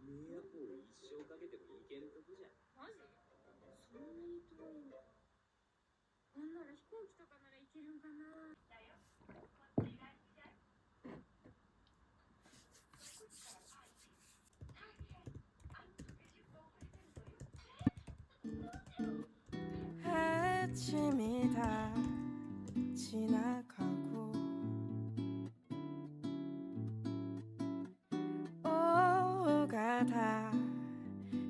名薬を一生かけてもいけるとこじゃん。マジ？そんなに遠いんだ。なんなら飛行機とかなら行けるんかな。아침이 다 지나가고 오후가 다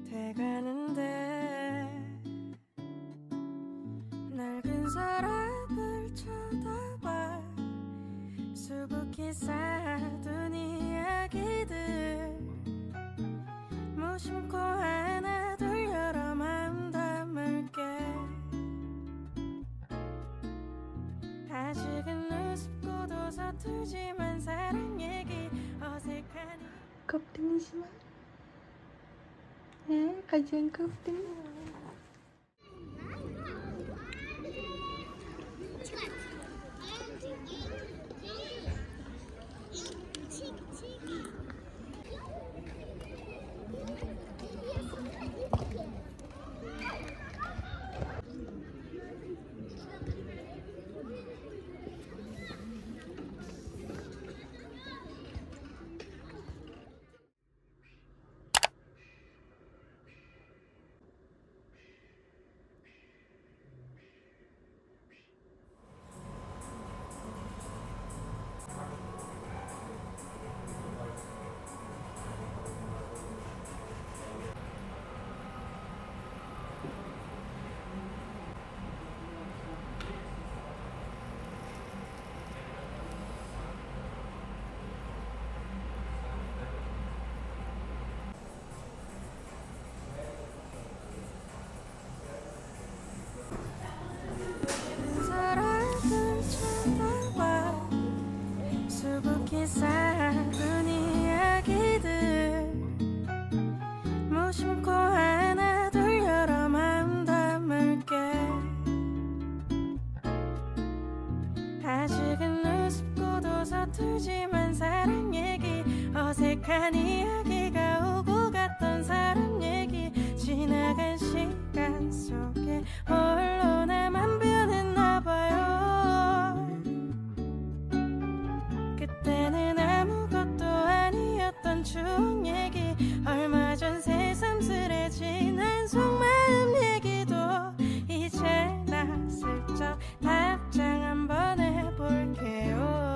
돼가는데 낡은 서랍을 쳐다봐 수북히 쌓아둔 이야기들 무심코 하나 둘 여러 마음 담을게 아직은 우습고도 서툴지만 사랑 얘기 어색하니 Kaptınız mı? Kaçan kaptın. 서랍을 쳐다봐 수북히 쌓아둔 이야기들 무심코 하나 둘 여러 마음 담을게 아직은 우습고도 서툴지만 사랑 얘기 어색한 이야기가 오고 갔던 사람 얘기 지나간 시간 속에 홀로 나만 변했나봐요 그때는 아무것도 아니었던 추억 얘기 얼마 전 새삼스레진 한 속마음 얘기도 이제 나 슬쩍 답장 한번 해볼게요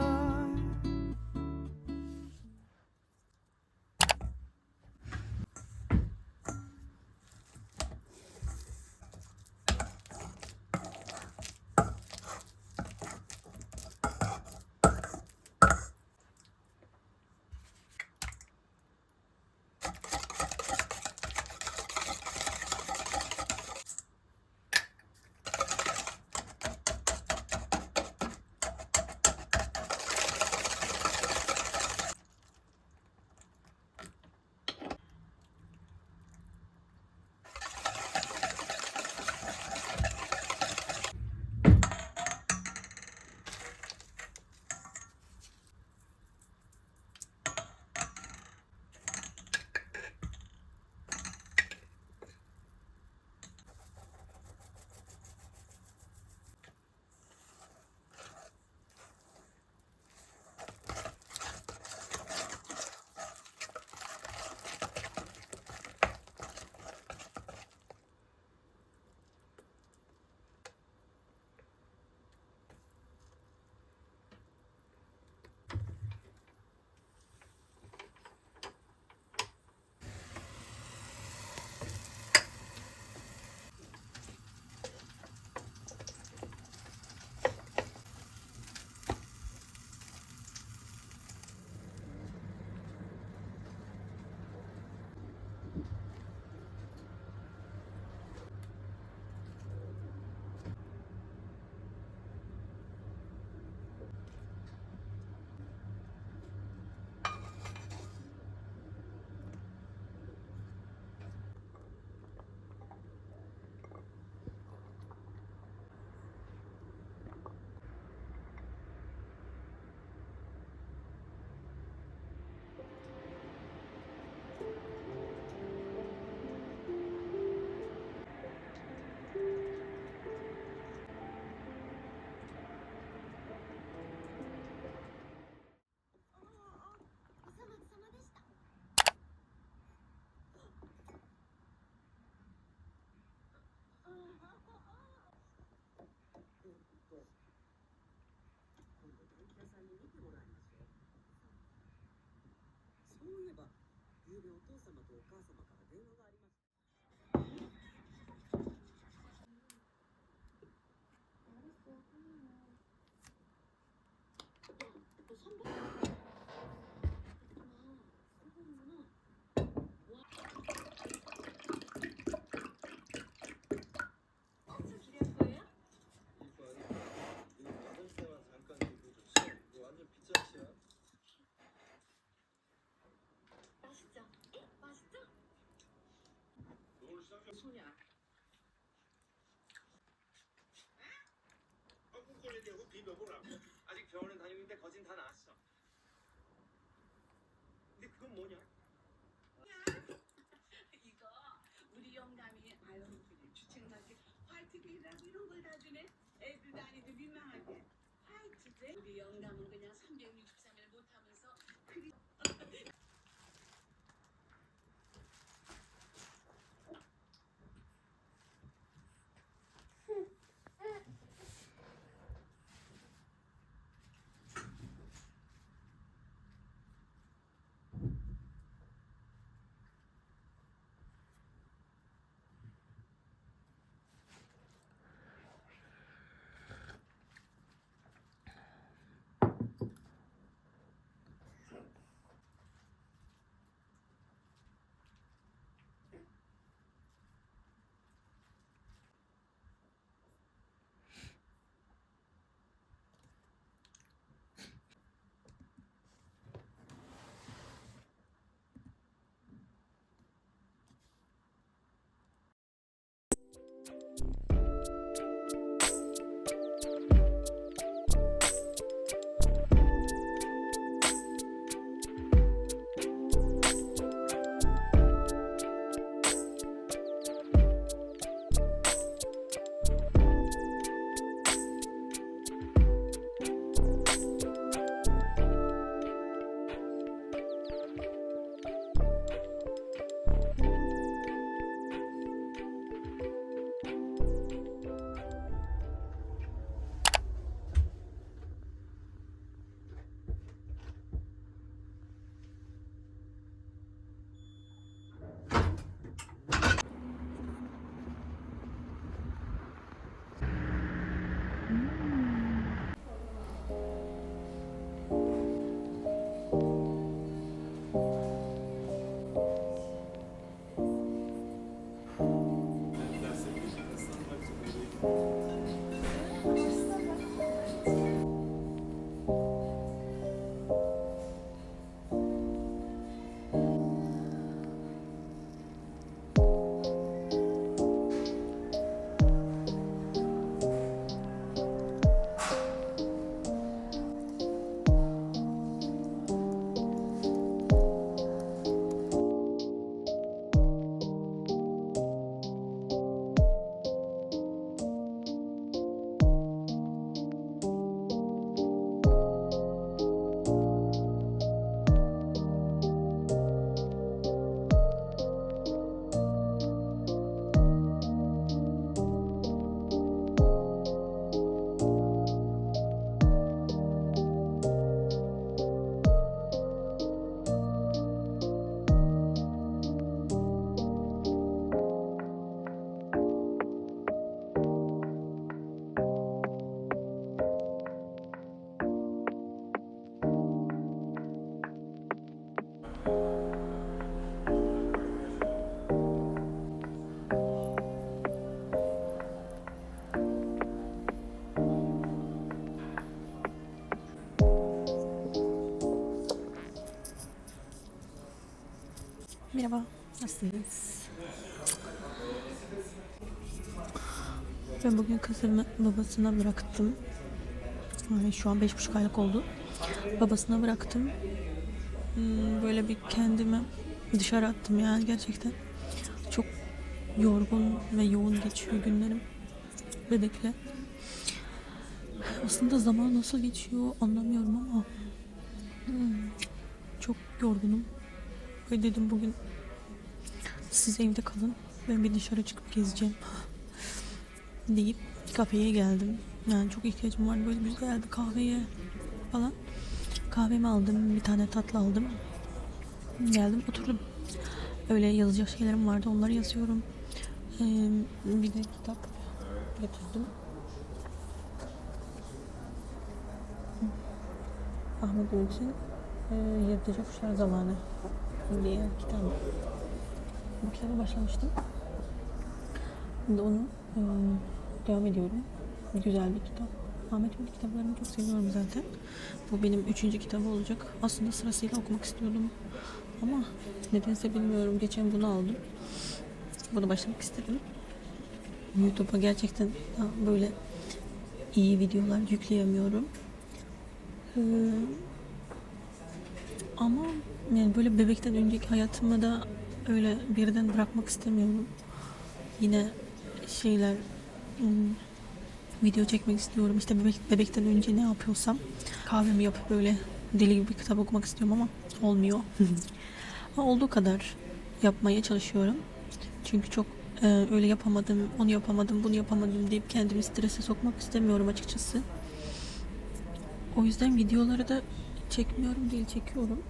てもらいましょう。そういえば、ゆうべお父様とお母様から電話がありました。소냐? 한국 거리에 대고 비벼보라. 아직 병원에 다니는데 거진 다 나았어. 근데 그건 뭐냐? 이거 우리 영감이 알러뷰를 주책맞게 화이트데이라고 이런 걸 다 주네. 애들 다니도 민망하게. 화이트데이? 우리 영감은 그냥 363일 못하면서 그리 Merhaba, nasılsınız? Ben bugün kızımı babasına bıraktım. Yani şu an 5,5 aylık oldu. Babasına bıraktım. Böyle bir kendimi dışarı attım yani gerçekten. Çok yorgun ve yoğun geçiyor günlerim bebekle. Aslında zaman nasıl geçiyor anlamıyorum ama çok yorgunum. Ve dedim bugün siz evde kalın. Ben bir dışarı çıkıp gezeceğim deyip kafeye geldim. Yani çok ihtiyacım vardı böyle güzel bir kahveye falan. Kahvemi aldım, bir tane tatlı aldım. Geldim oturdum. Öyle yazacak şeylerim vardı, onları yazıyorum. Bir de kitap getirdim. Ahmet Ülkü'nün Yırtıcı Kuşlar Zamanı diye kitabı. Bu kitaba başlamıştım. Şimdi onu devam ediyorum. Güzel bir kitap. Ahmet Ümit kitaplarını çok seviyorum zaten. Bu benim 3. kitabı olacak. Aslında sırasıyla okumak istiyordum. Ama nedense bilmiyorum. Geçen bunu aldım. Bunu başlamak istedim. YouTube'a gerçekten böyle iyi videolar yükleyemiyorum. Ama yani böyle bebekten önceki hayatımı da öyle birden bırakmak istemiyorum. Yine şeyler video çekmek istiyorum. İşte bebekten önce ne yapıyorsam kahvemi yapıp böyle deli gibi bir kitap okumak istiyorum ama olmuyor. Ama olduğu kadar yapmaya çalışıyorum. Çünkü çok öyle yapamadım, onu yapamadım, bunu yapamadım deyip kendimi strese sokmak istemiyorum açıkçası. O yüzden videoları da çekmiyorum değil, çekiyorum.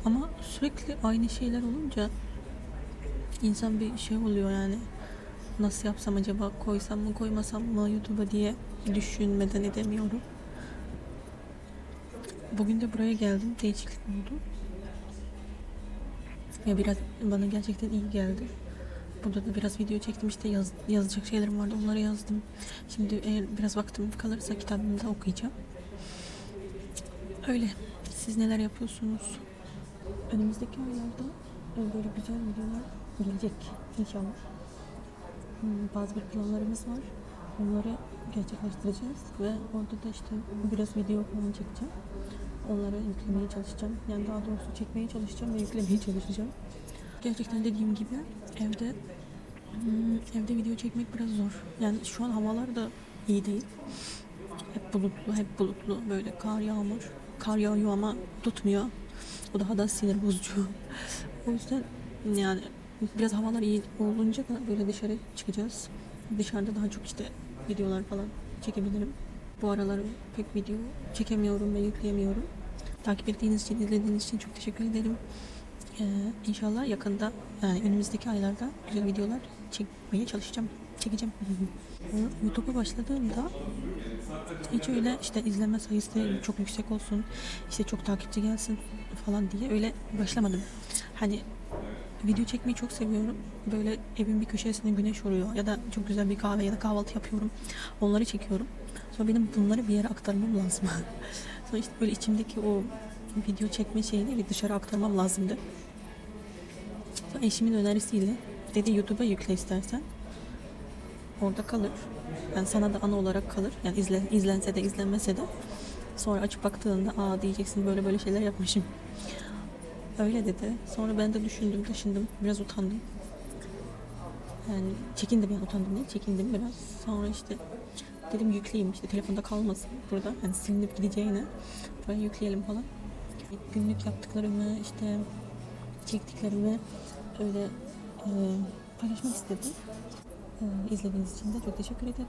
Ama sürekli aynı şeyler olunca insan bir şey oluyor yani. Nasıl yapsam acaba, koysam mı koymasam mı YouTube'a diye düşünmeden edemiyorum. Bugün de buraya geldim. Değişiklik oldu. Ya biraz bana gerçekten iyi geldi. Burada da biraz video çektim, işte yazacak şeylerim vardı, onları yazdım. Şimdi eğer biraz vaktim kalırsa kitabımı da okuyacağım. Öyle. Siz neler yapıyorsunuz? Önümüzdeki aylarda böyle güzel videolar gelecek inşallah. Bazı bir planlarımız var. Onları gerçekleştireceğiz ve orada da işte biraz video falan çekeceğim. Onları yüklemeye çalışacağım. Yani daha doğrusu çekmeye çalışacağım ve yüklemeye çalışacağım. Gerçekten dediğim gibi evde video çekmek biraz zor. Yani şu an havalar da iyi değil. Hep bulutlu böyle kar yağıyor ama tutmuyor. O daha da sinir bozucu. O yüzden yani biraz havalar iyi olunca da böyle dışarı çıkacağız. Dışarıda daha çok işte videolar falan çekebilirim. Bu aralar pek video çekemiyorum ve yükleyemiyorum. Takip ettiğiniz için, izlediğiniz için çok teşekkür ederim. İnşallah yakında, yani önümüzdeki aylarda güzel videolar çekmeye çekeceğim. YouTube'a başladığımda hiç öyle işte izlenme sayısı çok yüksek olsun, işte çok takipçi gelsin falan diye öyle başlamadım. Hani video çekmeyi çok seviyorum. Böyle evin bir köşesinde güneş vuruyor ya da çok güzel bir kahve ya da kahvaltı yapıyorum. Onları çekiyorum. Sonra benim bunları bir yere aktarmam lazım. Sonra işte böyle içimdeki o video çekme şeyini bir dışarı aktarmam lazımdı. Sonra eşimin önerisiyle dedi YouTube'a yükle istersen. Orada kalır. Yani sana da ana olarak kalır. Yani izlense de izlenmese de. Sonra açıp baktığında diyeceksin böyle şeyler yapmışım. Öyle dedi. Sonra ben de düşündüm, taşındım. Biraz utandım. Yani çekindim, yani utandım değil, çekindim biraz. Sonra işte dedim yükleyeyim, işte telefonda kalmasın burada. Yani silinip gideceğine buraya yükleyelim falan. Günlük yaptıklarımı, işte çektiklerimi öyle paylaşmak istedim. İzlediğiniz için de çok teşekkür ederim.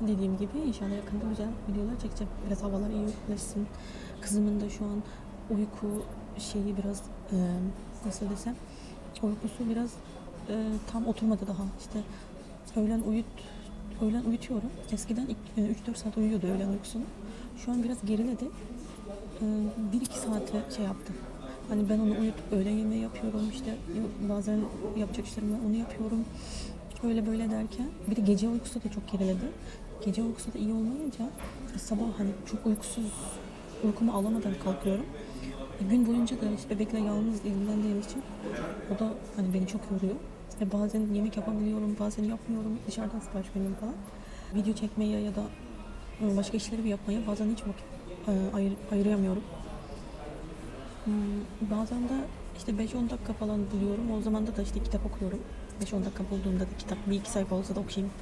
Dediğim gibi inşallah yakında güzel videolar çekeceğim. Biraz havalar iyileşsin. Kızımın da şu an uyku şeyi biraz nasıl desem, uykusu biraz tam oturmadı daha. İşte öğlen uyutuyorum. Eskiden 3-4 saat uyuyordu öğlen uykusunu. Şu an biraz geriledi. 1-2 saate şey yaptım. Hani ben onu uyutup öğlen yemeği yapıyorum, işte bazen yapacak işlerim var, onu yapıyorum. Öyle böyle derken bir de gece uykusu da çok geriledi. Gece uykusu da iyi olmayınca sabah hani çok uykumu alamadan kalkıyorum. Gün boyunca da işte bebekle yalnız ilgilendiğim için o da hani beni çok yoruyor. Bazen yemek yapabiliyorum, bazen yapmıyorum. Dışarıdan sipariş veriyorum falan. Video çekmeye ya da başka işleri yapmaya bazen hiç vakit ayıramıyorum. Bazen de işte 5-10 dakika falan buluyorum. O zaman da işte kitap okuyorum. 5-10 dakika bulduğumda da kitap, 1-2 sayfa olsa da okuyayım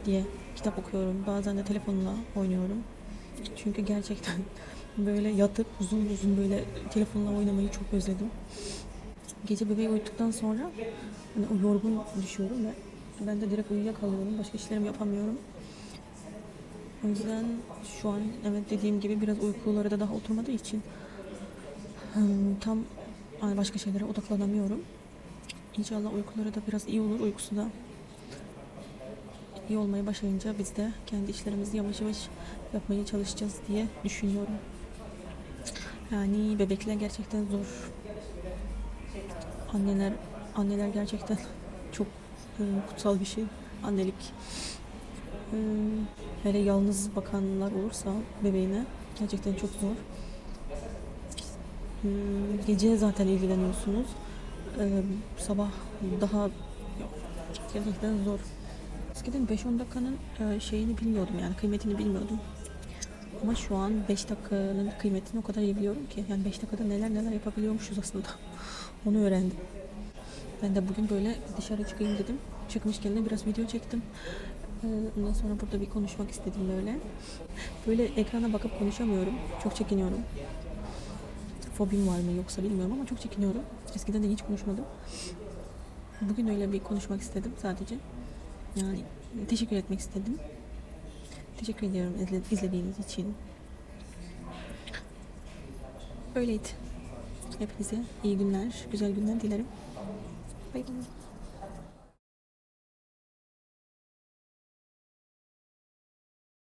diye kitap okuyorum. Bazen de telefonla oynuyorum. Çünkü gerçekten böyle yatıp uzun böyle telefonla oynamayı çok özledim. Gece bebeği uyuttuktan sonra hani o yorgun düşüyorum ve ben de direkt uyuyakalıyorum. Başka işlerimi yapamıyorum. O yüzden şu an evet dediğim gibi biraz uykuları da daha oturmadığı için tam hani başka şeylere odaklanamıyorum. İnşallah uykuları da biraz iyi olur. Uykusu da iyi olmaya başlayınca biz de kendi işlerimizi yavaş yavaş yapmaya çalışacağız diye düşünüyorum. Yani bebekler gerçekten zor. Anneler gerçekten çok kutsal bir şey. Annelik. Hele yalnız bakanlar olursa bebeğine gerçekten çok zor. Gece zaten ilgileniyorsunuz. Sabah daha gerçekten zor. Eskiden 5-10 dakikanın şeyini bilmiyordum, yani kıymetini bilmiyordum. Ama şu an 5 dakikanın kıymetini o kadar iyi biliyorum ki. Yani 5 dakikada neler yapabiliyormuşuz aslında. Onu öğrendim. Ben de bugün böyle dışarı çıkayım dedim. Çıkmışken de biraz video çektim. Ondan sonra burada bir konuşmak istedim böyle. Böyle ekrana bakıp konuşamıyorum. Çok çekiniyorum. Fobim var mı yoksa bilmiyorum ama çok çekiniyorum. Eskiden de hiç konuşmadım. Bugün öyle bir konuşmak istedim sadece. Yani teşekkür etmek istedim. Teşekkür ediyorum izlediğiniz için. Öyleydi. Hepinize iyi günler, güzel günler dilerim. Bye bye.